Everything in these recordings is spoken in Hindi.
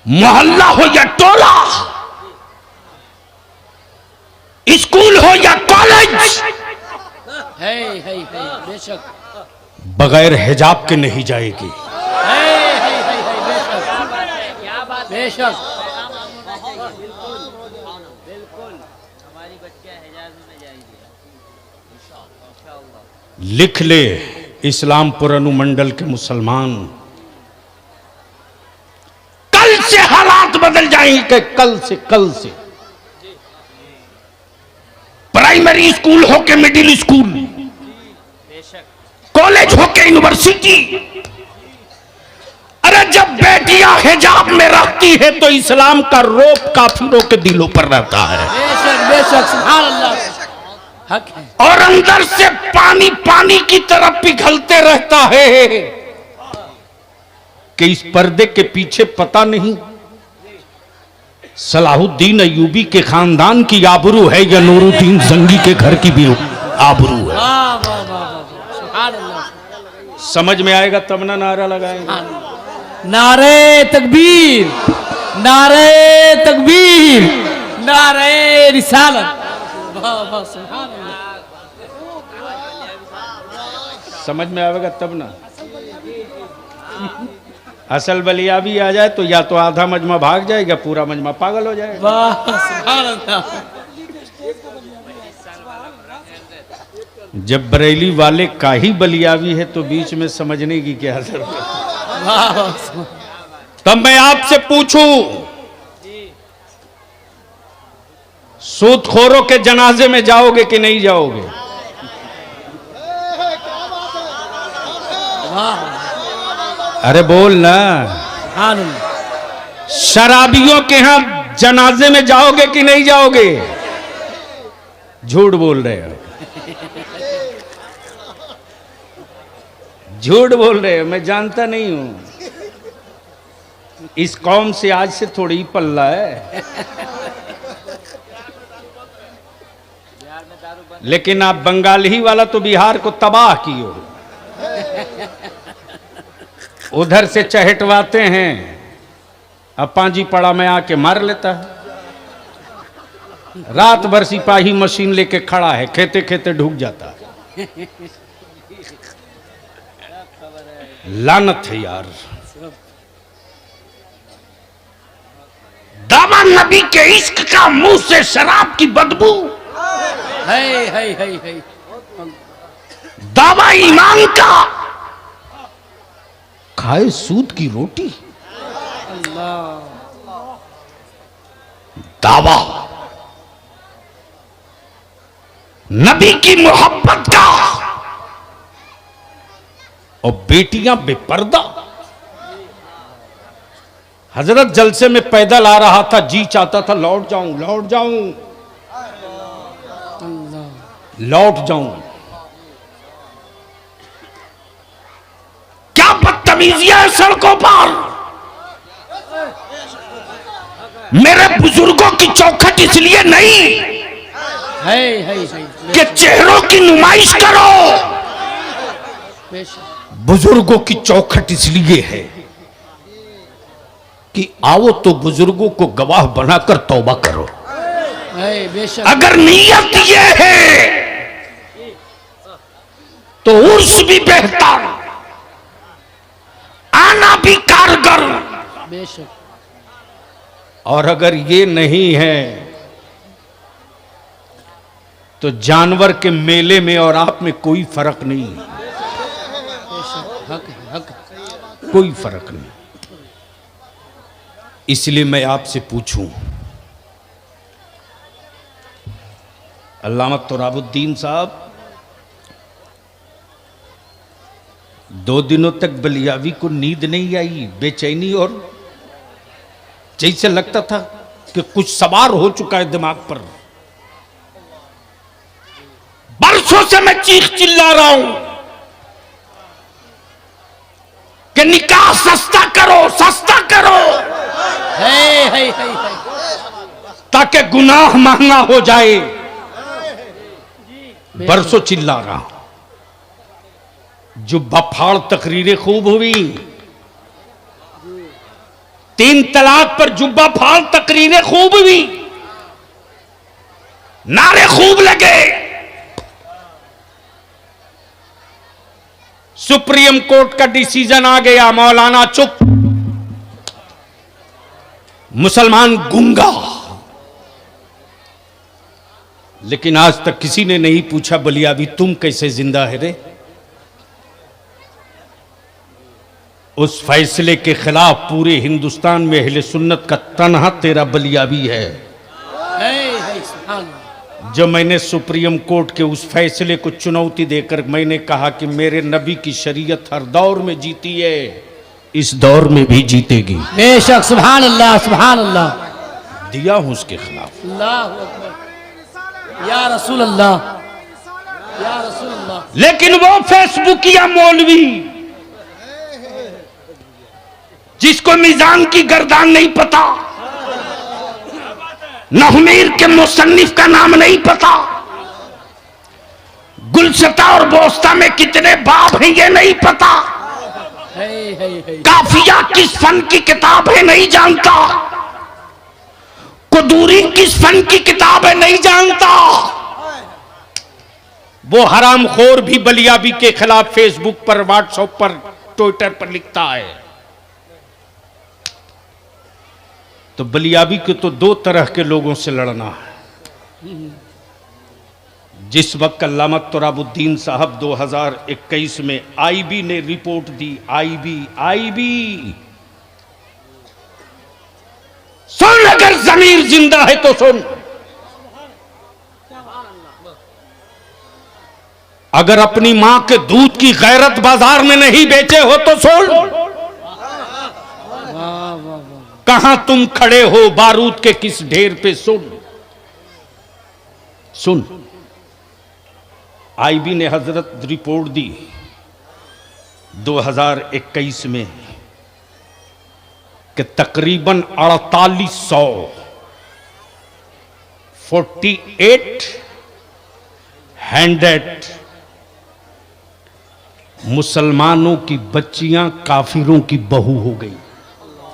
मोहल्ला हो या टोला, स्कूल हो या कॉलेज, बेशक बगैर हिजाब के नहीं जाएगी। बेशक लिख ले इस्लामपुर अनुमंडल के मुसलमान, कल से हालात बदल जाएंगे। कल से प्राइमरी स्कूल हो के मिडिल स्कूल, कॉलेज हो के यूनिवर्सिटी, अरे जब बेटियां हिजाब में रहती है तो इस्लाम का रोब काफिरों के दिलों पर रहता है। बेशक बेशक सुभान अल्लाह, हक है। और अंदर से पानी पानी की तरफ पिघलते रहता है कि इस पर्दे के पीछे पता नहीं सलाहुद्दीन अय्यूबी के खानदान की आबरू है या नूरुद्दीन जंगी के घर की भी आबरू है। वाह वाह वाह सुभान अल्लाह। समझ में आएगा तब ना नारा लगाएंगे। नारे तकबीर, नारे तकबीर, नारे रिसालत। वाह वाह सुभान अल्लाह। समझ में आएगा तब ना। असल बलिया भी आ जाए तो या तो आधा मजमा भाग जाएगा, पूरा मजमा पागल हो जाएगा। वाह सुभान अल्लाह। जब बरेली वाले का ही बलियावी है तो बीच में समझने की क्या जरूरत है। वाह तब मैं आपसे पूछूं, सूदखोरों के जनाजे में जाओगे कि नहीं जाओगे? अरे बोल ना। शराबियों के यहां जनाजे में जाओगे कि नहीं जाओगे? झूठ बोल रहे हो, झूठ बोल रहे हो। मैं जानता नहीं हूं, इस कौम से आज से थोड़ी ही पल्ला है। लेकिन आप बंगाल ही वाला तो बिहार को तबाह किए हो। उधर से चहटवाते हैं, अब पांजी पड़ा में आके मार लेता है। रात भर सिपाही मशीन लेके खड़ा है, खेते खेते ढूक जाता है। लानत है यार। दावा नबी के इश्क का, मुंह से शराब की बदबू, है। दावा ईमान का, खाए सूद की रोटी। दावा नबी की मोहब्बत का, और बेटियां बेपर्दा। हजरत जलसे में पैदल आ रहा था, जी चाहता था लौट जाऊं, लौट जाऊं, लौट जाऊं। क्या बदतमीजियां है सड़कों पर। मेरे बुजुर्गों की चौखट इसलिए नहीं है कि चेहरों की नुमाइश करो, बुजुर्गों की चौखट इसलिए है कि आओ तो बुजुर्गों को गवाह बनाकर तौबा करो। अगर नीयत ये है तो उर्स भी बेहतर, आना भी कारगर। बेशक। और अगर ये नहीं है तो जानवर के मेले में और आप में कोई फर्क नहीं, हक कोई फर्क नहीं। इसलिए मैं आपसे पूछूं, अल्लामा तुराबुद्दीन साहब 2 दिनों तक बलियावी को नींद नहीं आई, बेचैनी, और जैसे लगता था कि कुछ सवार हो चुका है दिमाग पर। बरसों से मैं चीख चिल्ला रहा हूं कि निकाह सस्ता करो, सस्ता करो, है। ताकि गुनाह महंगा हो जाए। बरसों चिल्ला रहा हूं। जो बफाड़ तकरीरें खूब हुई, 3 तलाक पर जुब्बा फाड़ तकरीरें खूब हुई, नारे खूब लगे। सुप्रीम कोर्ट का डिसीजन आ गया, मौलाना चुप, मुसलमान गूंगा। लेकिन आज तक किसी ने नहीं पूछा बलियावी तुम कैसे जिंदा है रे। उस फैसले के खिलाफ पूरे हिंदुस्तान में अहले सुन्नत का तन्हा तेरा बलियावी है। जब मैंने सुप्रीम कोर्ट के उस फैसले को चुनौती देकर मैंने कहा कि मेरे नबी की शरीयत हर दौर में जीती है, इस दौर में भी जीतेगी, बेशक, सुभान अल्लाह, सुभान अल्लाह, दिया हूं उसके खिलाफ। अल्लाह अकबर, या रसूल अल्लाह, या रसूल अल्लाह। लेकिन वो फेसबुकिया मौलवी जिसको मीजान की गर्दान नहीं पता, नहमीर के मुसन्निफ का नाम नहीं पता, गुलशता और बोस्ता में कितने बाब हैं ये नहीं पता, काफिया किस फन की किताब है नहीं जानता, कुदूरी किस फन की किताब है नहीं जानता, वो हरामखोर भी बलियाबी के खिलाफ फेसबुक पर, व्हाट्सएप पर, ट्विटर पर लिखता है। तो बलियाबी को तो 2 तरह के लोगों से लड़ना है। जिस वक्त अल्लामा तुराबुद्दीन साहब 2021 में आईबी ने रिपोर्ट दी, आईबी सुन, अगर जमीर जिंदा है तो सुन, अगर अपनी मां के दूध की गैरत बाजार में नहीं बेचे हो तो सुन, कहां तुम खड़े हो बारूद के किस ढेर पे, सुन। आईबी ने हजरत रिपोर्ट दी 2021 में कि तकरीबन 4800 मुसलमानों की बच्चियां काफिरों की बहू हो गई।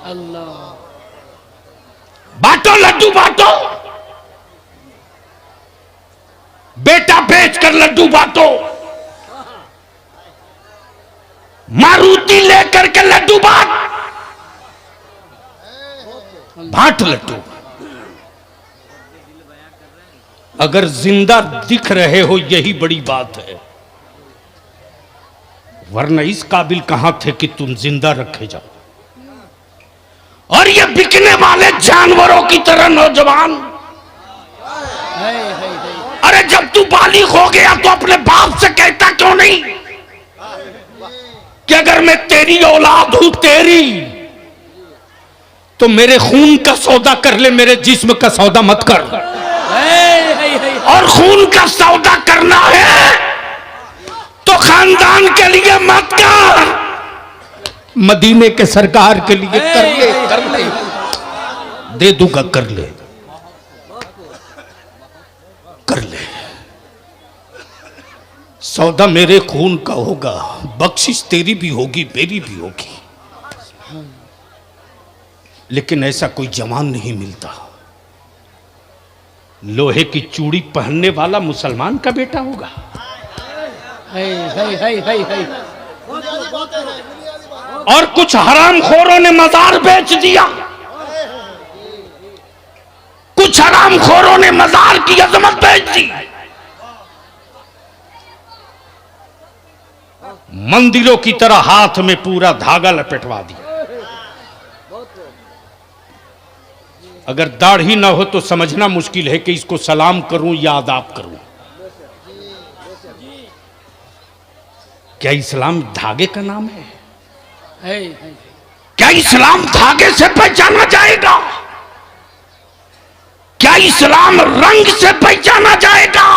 अल्लाह, बांटो लड्डू बांटो, बेटा बेचकर लड्डू बांटो, मारुति लेकर के लड्डू बांट लड्डू। अगर जिंदा दिख रहे हो यही बड़ी बात है, वरना इस काबिल कहां थे कि तुम जिंदा रखे जाओ। और ये बिकने वाले जानवरों की तरह नौजवान, अरे जब तू बालिग हो गया तो अपने बाप से कहता क्यों नहीं कि अगर मैं तेरी औलाद हूं तेरी, तो मेरे खून का सौदा कर ले, मेरे जिस्म का सौदा मत कर। और खून का सौदा करना है तो खानदान के लिए मत कर, मदीने के सरकार के लिए कर ले, दे दूंगा, कर ले। सौदा मेरे खून का होगा, बख्शिश तेरी भी होगी मेरी भी होगी। लेकिन ऐसा कोई जवान नहीं मिलता। लोहे की चूड़ी पहनने वाला मुसलमान का बेटा होगा। और कुछ हरामखोरों ने मजार बेच दिया, कुछ हरामखोरों ने मजार की अजमत बेच दी। मंदिरों की तरह हाथ में पूरा धागा लपेटवा दिया। अगर दाढ़ी ना हो तो समझना मुश्किल है कि इसको सलाम करूं या आदाब करूं। क्या इस्लाम धागे का नाम है? क्या इस्लाम धागे से पहचाना जाएगा? क्या इस्लाम रंग से पहचाना जाएगा?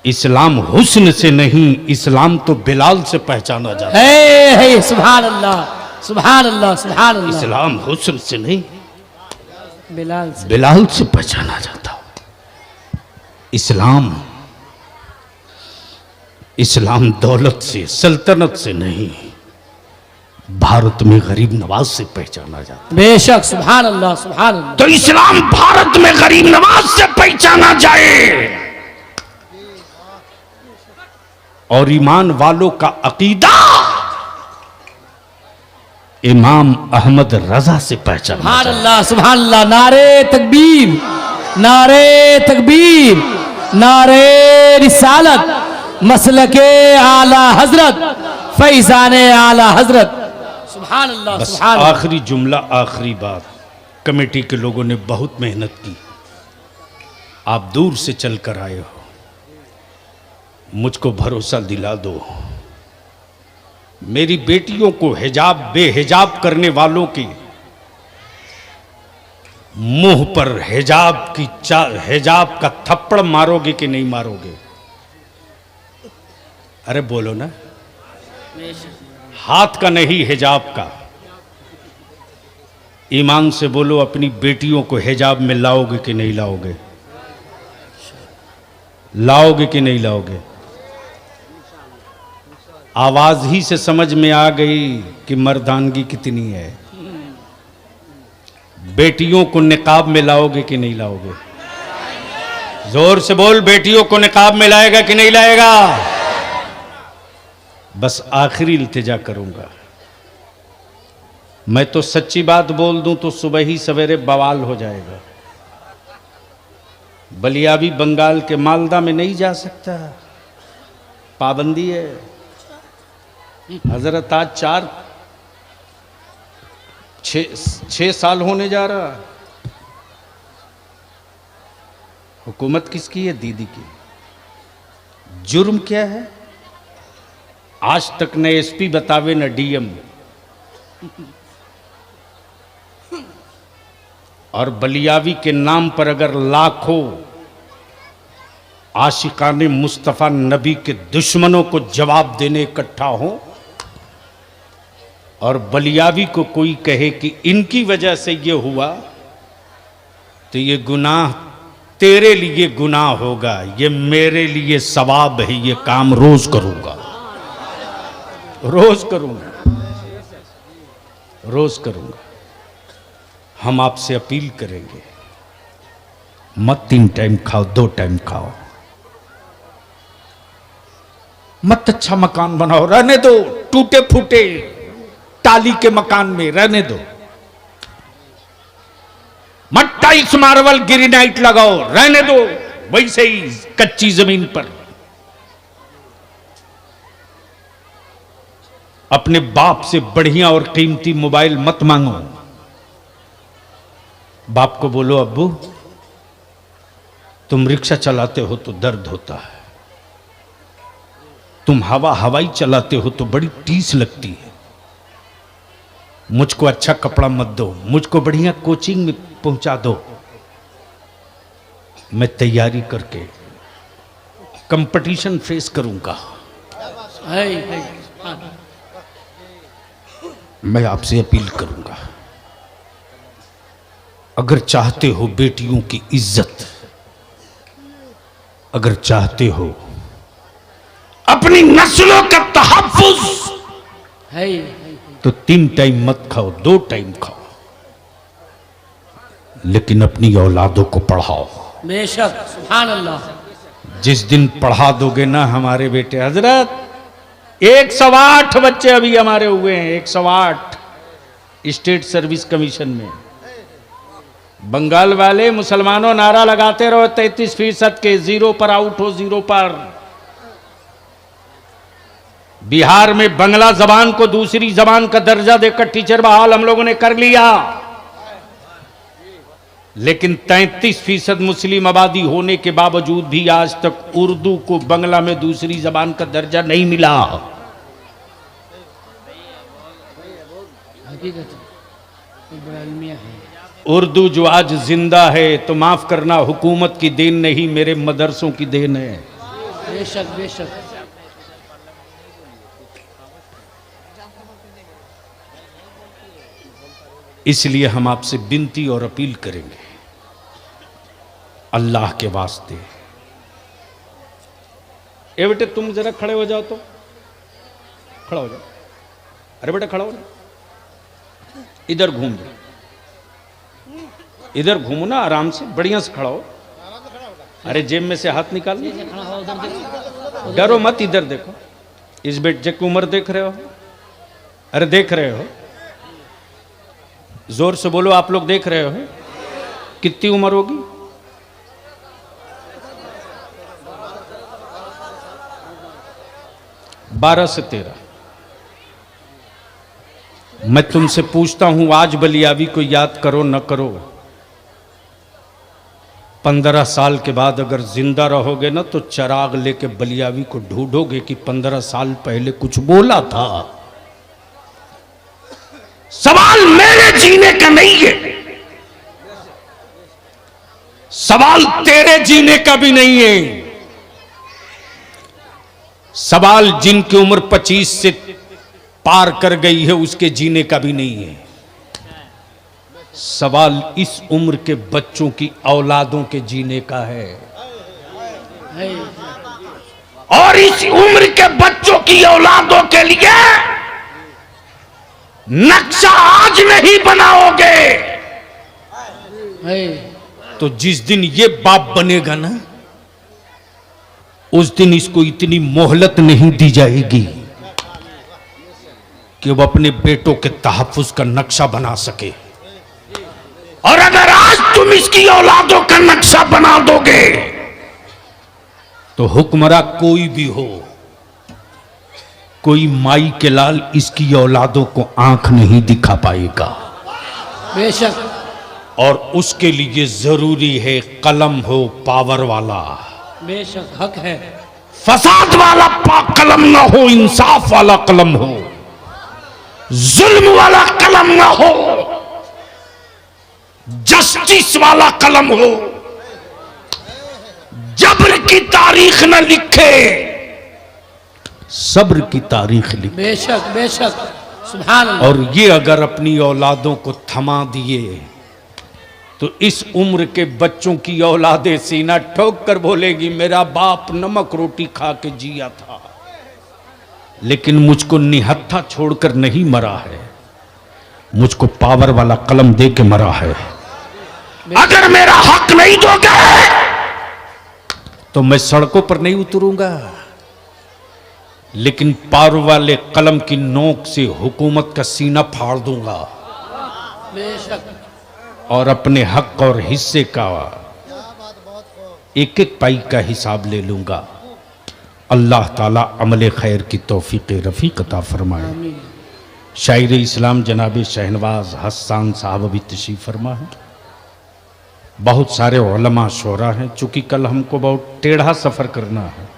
इस्लाम हुस्न से नहीं, इस्लाम तो बिलाल से पहचाना जाता है। सुभान अल्लाह, सुभान अल्लाह, सुभान अल्लाह। इस्लाम हुस्न से नहीं, बिलाल से पहचाना जाता। इस्लाम दौलत से, सल्तनत से नहीं, भारत में गरीब नवाज से पहचाना जाता है। बेशक, सुभान अल्लाह, सुभान अल्लाह। तो इस्लाम भारत में गरीब नवाज से पहचाना जाए और ईमान वालों का अकीदा इमाम अहमद रजा से पहचाना सुभान जाए। अल्लाह, सुभान अल्लाह। नारे तकबीर, नारे तकबीर, नारे रिसालत, मसलके आला हजरत, फैजाने आला हजरत। सुभान अल्लाह, बस सुभान अल्लाह। आखिरी जुमला, आखिरी बात। कमेटी के लोगों ने बहुत मेहनत की, आप दूर से चल कर आए हो, मुझको भरोसा दिला दो, मेरी बेटियों को हिजाब बेहिजाब करने वालों की मुंह पर हिजाब का थप्पड़ मारोगे कि नहीं मारोगे? अरे बोलो ना, हाथ का नहीं हिजाब का। ईमान से बोलो, अपनी बेटियों को हिजाब में लाओगे कि नहीं लाओगे? लाओगे कि नहीं लाओगे? आवाज ही से समझ में आ गई कि मर्दानगी कितनी है। बेटियों को निकाब में लाओगे कि नहीं लाओगे? जोर से बोल, बेटियों को निकाब में लाएगा कि नहीं लाएगा? बस आखिरी इल्तिजा करूंगा, मैं तो सच्ची बात बोल दूं तो सुबह ही सवेरे बवाल हो जाएगा। बलियाबी बंगाल के मालदा में नहीं जा सकता, पाबंदी है। हजरत आज 6 साल होने जा रहा। हुकूमत किसकी है? दीदी की। जुर्म क्या है? आज तक न एसपी बतावे न डीएम। और बलियावी के नाम पर अगर लाखों आशिकाने मुस्तफ़ा नबी के दुश्मनों को जवाब देने इकट्ठा हो और बलियावी को कोई कहे कि इनकी वजह से ये हुआ, तो ये गुनाह तेरे लिए गुनाह होगा, ये मेरे लिए सवाब है। ये काम रोज करूंगा, रोज करूंगा, रोज करूंगा। हम आपसे अपील करेंगे, मत 3 टाइम खाओ, 2 टाइम खाओ। मत अच्छा मकान बनाओ, रहने दो टूटे फूटे टाली के मकान में, रहने दो। मत टाइल्स मार्बल ग्रेनाइट लगाओ, रहने दो वैसे ही कच्ची जमीन पर। अपने बाप से बढ़िया और कीमती मोबाइल मत मांगो। बाप को बोलो, अब्बू तुम रिक्शा चलाते हो तो दर्द होता है, तुम हवाई चलाते हो तो बड़ी टीस लगती है, मुझको अच्छा कपड़ा मत दो, मुझको बढ़िया कोचिंग में पहुंचा दो, मैं तैयारी करके कंपटीशन फेस करूंगा। मैं आपसे अपील करूंगा, अगर चाहते हो बेटियों की इज्जत, अगर चाहते हो अपनी नस्लों का तहफ्फुज, तो 3 टाइम मत खाओ, 2 टाइम खाओ, लेकिन अपनी औलादों को पढ़ाओ। बेशक, सुभान अल्लाह। जिस दिन पढ़ा दोगे ना हमारे बेटे, हजरत 108 बच्चे अभी हमारे हुए हैं, 108 स्टेट सर्विस कमीशन में। बंगाल वाले मुसलमानों नारा लगाते रहो 33% के, 0 पर आउट हो, 0 पर। बिहार में बंगला जबान को दूसरी जबान का दर्जा देकर टीचर बहाल हम लोगों ने कर लिया, लेकिन 33% मुस्लिम आबादी होने के बावजूद भी आज तक उर्दू को बंगला में दूसरी जबान का दर्जा नहीं मिला। उर्दू जो आज जिंदा है, तो माफ करना, हुकूमत की देन नहीं, मेरे मदरसों की देन है। बेशक, बेशक। इसलिए हम आपसे विनती और अपील करेंगे, अल्लाह के वास्ते। ए बेटे तुम जरा खड़े हो जाओ, तो खड़ा हो जाओ। अरे बेटा खड़ा हो ना। इधर घूम जाओ, इधर घूमो ना आराम से, बढ़िया से खड़ा हो। अरे जेब में से हाथ निकाल, डरो मत, इधर देखो। इस बेटे की उम्र देख रहे हो? अरे देख रहे हो? जोर से बोलो, आप लोग देख रहे हो? कितनी उम्र होगी? 12 से 13। मैं तुमसे पूछता हूं, आज बलियावी को याद करो न करो, 15 साल के बाद अगर जिंदा रहोगे ना तो चिराग लेके बलियावी को ढूंढोगे कि 15 साल पहले कुछ बोला था। सवाल मेरे जीने का नहीं है, सवाल तेरे जीने का भी नहीं है। सवाल जिनकी उम्र 25 से पार कर गई है उसके जीने का भी नहीं है। सवाल इस उम्र के बच्चों की औलादों के जीने का है। और इस उम्र के बच्चों की औलादों के लिए नक्शा आज नहीं बनाओगे तो जिस दिन ये बाप बनेगा ना, उस दिन इसको इतनी मोहलत नहीं दी जाएगी कि वो अपने बेटों के तहफ्फुज का नक्शा बना सके। और अगर आज तुम इसकी औलादों का नक्शा बना दोगे तो हुक्मरान कोई भी हो, कोई माई के लाल इसकी औलादों को आंख नहीं दिखा पाएगा। बेशक। और उसके लिए जरूरी है कलम हो पावर वाला। बेशक हक है। फसाद वाला कलम ना हो, इंसाफ वाला कलम हो, जुल्म वाला कलम ना हो, जस्टिस वाला कलम हो, जबर की तारीख न लिखे, सब्र की तारीख लिखे। बेशक बेशक, सुभान अल्लाह। और ये अगर अपनी औलादों को थमा दिए तो इस उम्र के बच्चों की औलादे सीना ठोक कर बोलेगी, मेरा बाप नमक रोटी खा के जिया था लेकिन मुझको निहत्था छोड़कर नहीं मरा है, मुझको पावर वाला कलम दे के मरा है। अगर मेरा हक नहीं दोगे तो मैं सड़कों पर नहीं उतरूंगा, लेकिन पावर वाले कलम की नोक से हुकूमत का सीना फाड़ दूंगा। बेशक। और अपने हक और हिस्से का एक एक पाई का हिसाब ले लूंगा। अल्लाह ताला अमल खैर की तौफीक रफ़ीक अता फरमाए। शायर इस्लाम जनाब शहनवाज हसन साहब अभी तशरीफ़ फरमा है। बहुत सारे उलमा शोरा हैं, चूँकि कल हमको बहुत टेढ़ा सफ़र करना है।